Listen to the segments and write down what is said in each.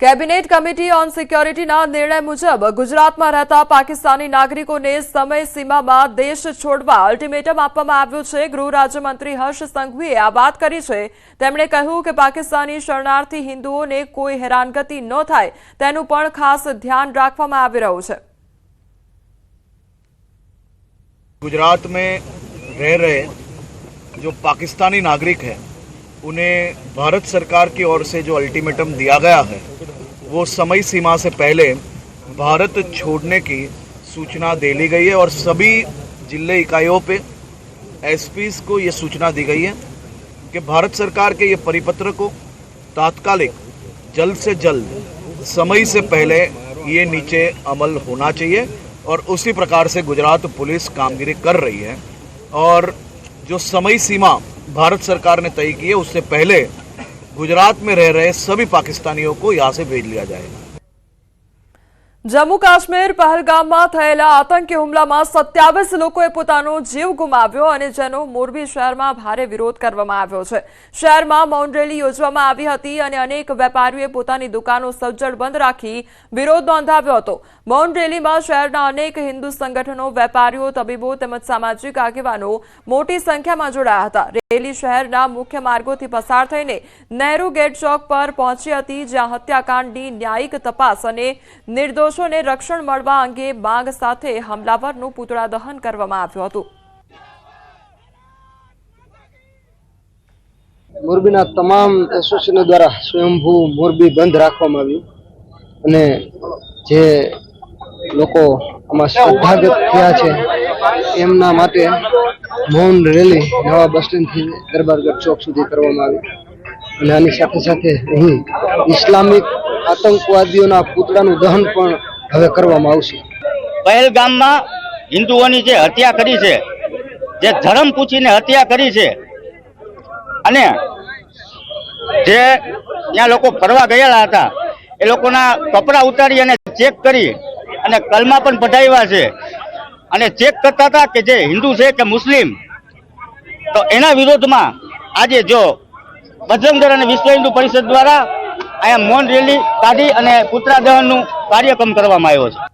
Cabinet committee on સિક્યોરિટીના નિર્ણય મુજબ ગુજરાતમાં રહેતા પાકિસ્તાની નાગરિકોને સમય સીમામાં દેશ છોડવા અલ્ટિમેટમ આપવામાં આવ્યું છે। ગૃહ રાજ્યમંત્રી હર્ષ સંઘવીએ આ વાત કરી છે। તેમણે કહ્યું કે પાકિસ્તાની શરણાર્થી હિન્દુઓને કોઈ હેરાનગતિ ન થાય તેનું પણ ખાસ ધ્યાન રાખવામાં આવી રહ્યું છે। गुजरात में रह रहे जो पाकिस्तानी नागरिक हैं उन्हें भारत सरकार की ओर से जो अल्टीमेटम दिया गया है वो समय सीमा से पहले भारत छोड़ने की सूचना दे ली गई है और सभी जिले इकाइयों पे एसपीज को ये सूचना दी गई है कि भारत सरकार के ये परिपत्र को तात्कालिक जल्द से जल्द समय से पहले ये नीचे अमल होना चाहिए और उसी प्रकार से गुजरात पुलिस कामगिरी कर रही है और जो समय सीमा भारत सरकार ने तय की है उससे पहले गुजरात में रह रहे सभी पाकिस्तानियों को यहाँ से भेज लिया जाएगा। जम्मू काश्मीर पहलगामમાં થયેલા આતંકી હુમલામાં 27 લોકોએ પોતાનો જીવ ગુમાવ્યો અને જેનો મોરબી શહેરમાં ભારે વિરોધ કરવામાં આવ્યો છે। શહેરમાં મૌન રેલી યોજવામાં આવી હતી અને અનેક વેપારીઓએ પોતાની દુકાનો સજ્જડ બંધ રાખી વિરોધ નોંધાવ્યો હતો। મૌન રેલીમાં શહેરના અનેક હિન્દુ સંગઠનો, વેપારીઓ, તબીબો તેમજ સામાજિક આગેવાનો મોટી સંખ્યામાં જોડાયા હતા। રેલી શહેરના મુખ્ય માર્ગોથી પસાર થઈને નહેરુ ગેટ ચોક પર પહોંચી હતી, જ્યાં હત્યાકાંડની ન્યાયિક તપાસ અને નિર્દોષોને રક્ષણ મળવા અંગે માંગ સાથે હમલાવરનું પૂતળા દહન કરવામાં આવ્યું હતું। મોરબીના તમામ એસોસિએશનો દ્વારા સ્વયંભૂ મોરબી બંધ રાખવામાં આવ્યું અને જે લોકો આમાં શ્રદ્ધાગત થયા છે એમના માટે મૌન રેલી નવા બસ સ્ટેન્ડથી દરબારગઢ ચોક સુધી કરવામાં આવી અને આની સાથે સાથે અહીં ઇસ્લામિક આતંકવાદીઓના પૂતળાનું દહન પણ હવે કરવામાં આવશે। પહેલગામમાં હિન્દુઓની જે હત્યા કરી છે, જે ધર્મ પૂછીને હત્યા કરી છે અને જે ત્યાં લોકો ફરવા ગયેલા હતા એ લોકોના કપડાં ઉતારી અને ચેક કરી અને કલમા પણ પઢાવ્યા છે અને ચેક કરતા હતા કે જે હિન્દુ છે કે મુસ્લિમ, તો એના વિરોધમાં આજે જો બજરંગ દળ અને વિશ્વ હિન્દુ પરિષદ દ્વારા અહીંયા મૌન રેલી કાઢી અને પુતળા દહનનું કાર્યક્રમ કરવામાં આવ્યો છે।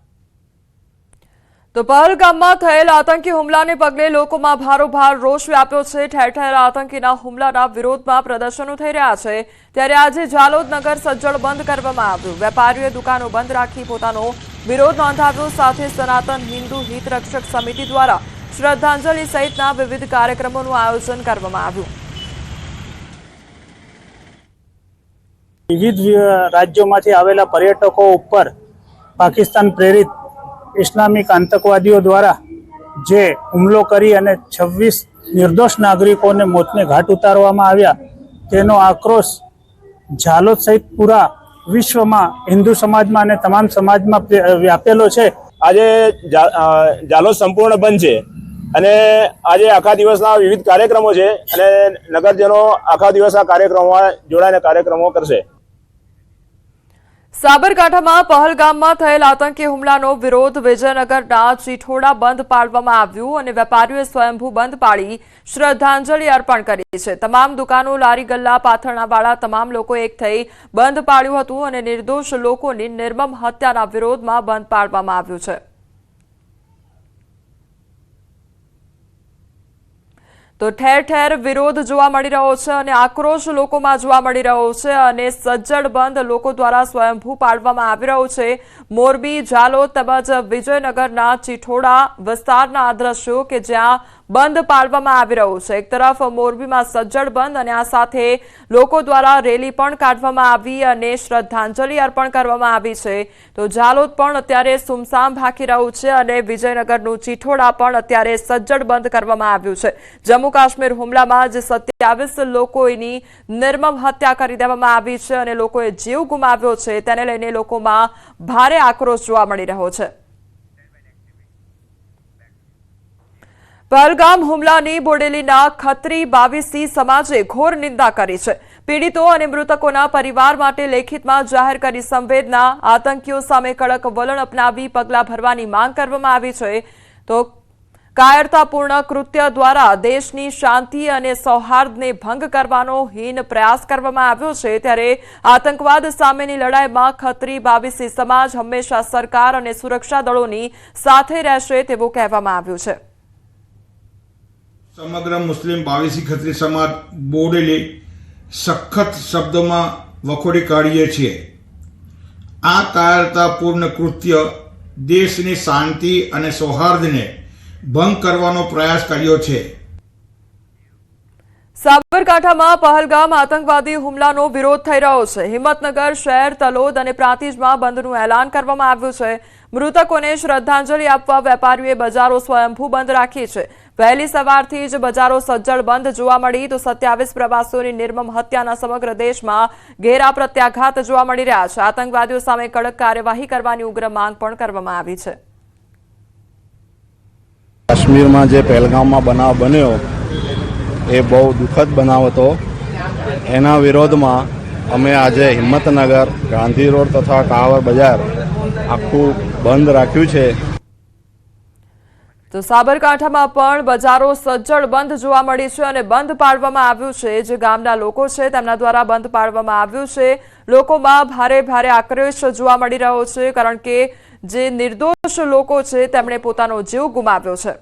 તો પહલગામમાં થયેલ આતંકી હુમલાને પગલે લોકોમાં ભારોભાર રોષ વ્યાપ્યો છે। ઠેર ઠેર આતંકીના હુમલાના વિરોધમાં પ્રદર્શનો થઈ રહ્યા છે। ત્યારે આજે જાલોદ નગર સજ્જડ બંધ કરવામાં આવ્યું। વેપારીઓએ દુકાનો બંધ રાખી પોતાનો વિરોધ નોંધાવ્યો। સાથે સનાતન હિન્દુ હિત રક્ષક સમિતિ દ્વારા શ્રદ્ધાંજલિ સહિતના વિવિધ કાર્યક્રમોનું આયોજન કરવામાં આવ્યું। વિવિધ રાજ્યોમાંથી આવેલા પર્યટકો ઉપર પાકિસ્તાન પ્રેરિત ઇસ્લામિક આતંકવાદીઓ દ્વારા જે હુમલો કરી અને 26 નિર્દોષ નાગરિકોને મોતને ઘાટ ઉતારવામાં આવ્યા તેનો આક્રોશ જાલોદ સહિત પૂરા વિશ્વમાં હિન્દુ સમાજમાં અને તમામ સમાજમાં વ્યાપેલો છે। આજે જાલોદ સંપૂર્ણ બંધ છે અને આજે આખા દિવસના વિવિધ કાર્યક્રમો છે અને નગરજનો આખા દિવસ આ કાર્યક્રમોમાં જોડાઈને કાર્યક્રમો કરશે। સાબરકાંઠામાં પહલગામમાં થયેલ આતંકી હુમલાનો વિરોધ વિજયનગરના ચીઠોડા બંધ પાડવામાં આવ્યું અને વેપારીઓએ સ્વયંભૂ બંધ પાડી શ્રદ્ધાંજલિ અર્પણ કરી છે। તમામ દુકાનો, લારી ગલ્લા, પાથરણાવાળા તમામ લોકો એક થઈ બંધ પાડ્યું હતું અને નિર્દોષ લોકોની નિર્મમ હત્યાના વિરોધમાં બંધ પાડવામાં આવ્યું છે। તો ઠેર ઠેર વિરોધ જોવા મળી રહ્યો છે અને આક્રોશ લોકોમાં જોવા મળી રહ્યો છે અને સજ્જડ બંધ લોકો દ્વારા સ્વયંભૂ પાડવામાં આવી રહ્યો છે। મોરબી, જાલોદ તેમજ વિજયનગરના ચીઠોડા વિસ્તારના આ દ્રશ્યો કે જ્યાં બંધ પાડવામાં આવી રહ્યું છે। એક તરફ મોરબીમાં સજ્જડ બંધ અને આ સાથે લોકો દ્વારા રેલી પણ કાઢવામાં આવી અને શ્રદ્ધાંજલિ અર્પણ કરવામાં આવી છે। તો જાલોદ પણ અત્યારે સુમસામ ભાકી રહ્યું છે અને વિજયનગરનું ચીઠોડા પણ અત્યારે સજ્જડ બંધ કરવામાં આવ્યું છે। જમ્મુ કાશ્મીર હુમલામાં જે 27 લોકોની નિર્મમ હત્યા કરી દેવામાં આવી છે અને લોકોએ જીવ ગુમાવ્યો છે તેને લઈને લોકોમાં ભારે આક્રોશ જોવા મળી રહ્યો છે। પહલગામ હુમલાની બોડેલીના ખત્રી 22 સમાજે ઘોર નિંદા કરી છે। પીડિતો અને મૃતકોના પરિવાર માટે લેખિતમાં જાહેર કરી સંવેદના, આતંકીઓ સામે કડક વલણ અપનાવી પગલાં ભરવાની માંગ કરવામાં આવી છે। તો કાયરતાપૂર્ણ કૃત્ય દ્વારા દેશની શાંતિ અને સૌહાર્દને ભંગ કરવાનો હીન પ્રયાસ કરવામાં આવ્યો છે, ત્યારે આતંકવાદ સામેની લડાઈમાં ખત્રી બાવીસી સમાજ હંમેશા સરકાર અને સુરક્ષા દળોની સાથે રહેશે તેવું કહેવામાં આવ્યું છે। સમગ્ર મુસ્લિમ બાવીસી ખત્રી સમાજ બોડેલી સખત શબ્દોમાં વખોડી કાઢીએ છીએ। આ કાયરતાપૂર્ણ કૃત્ય દેશની શાંતિ અને સૌહાર્દને ભંગ કરવાનો પ્રયાસ કર્યો છે। સાબરકાંઠામાં પહલગામ આતંકવાદી હુમલાનો વિરોધ થઈ રહ્યો છે। હિંમતનગર શહેર, તલોદ અને પ્રાંતિજમાં બંધનું એલાન કરવામાં આવ્યું છે। મૃતકોને શ્રદ્ધાંજલિ આપવા વેપારીઓએ બજારો સ્વયંભૂ બંધ રાખી છે। વહેલી સવારથી જ બજારો સજ્જડ બંધ જોવા મળી તો 27 પ્રવાસીઓની નિર્મમ હત્યાના સમગ્ર દેશમાં ઘેરા પ્રત્યાઘાત જોવા મળી રહ્યા છે। આતંકવાદીઓ સામે કડક કાર્યવાહી કરવાની ઉગ્ર માંગ પણ કરવામાં આવી છે। કાશ્મીરમાં જે પહેલગામમાં બનાવ બન્યો એ બહુ દુઃખદ બનાવ હતો। એના વિરોધમાં અમે આજે હિંમતનગર, ગાંધી રોડ તથા કાવર બજાર આખું બંધ રાખ્યું છે। તો સાબરકાંઠામાં પણ બજારો સજ્જડ બંધ જોવા મળી છે અને બંધ પાડવામાં આવ્યું છે। જે ગામના લોકો છે તેમના દ્વારા બંધ પાડવામાં આવ્યું છે। લોકોમાં ભારે આક્રોશ જોવા મળી રહ્યો છે, કારણ કે જે નિર્દોષ લોકો છે તેમણે પોતાનો જીવ ગુમાવ્યો છે।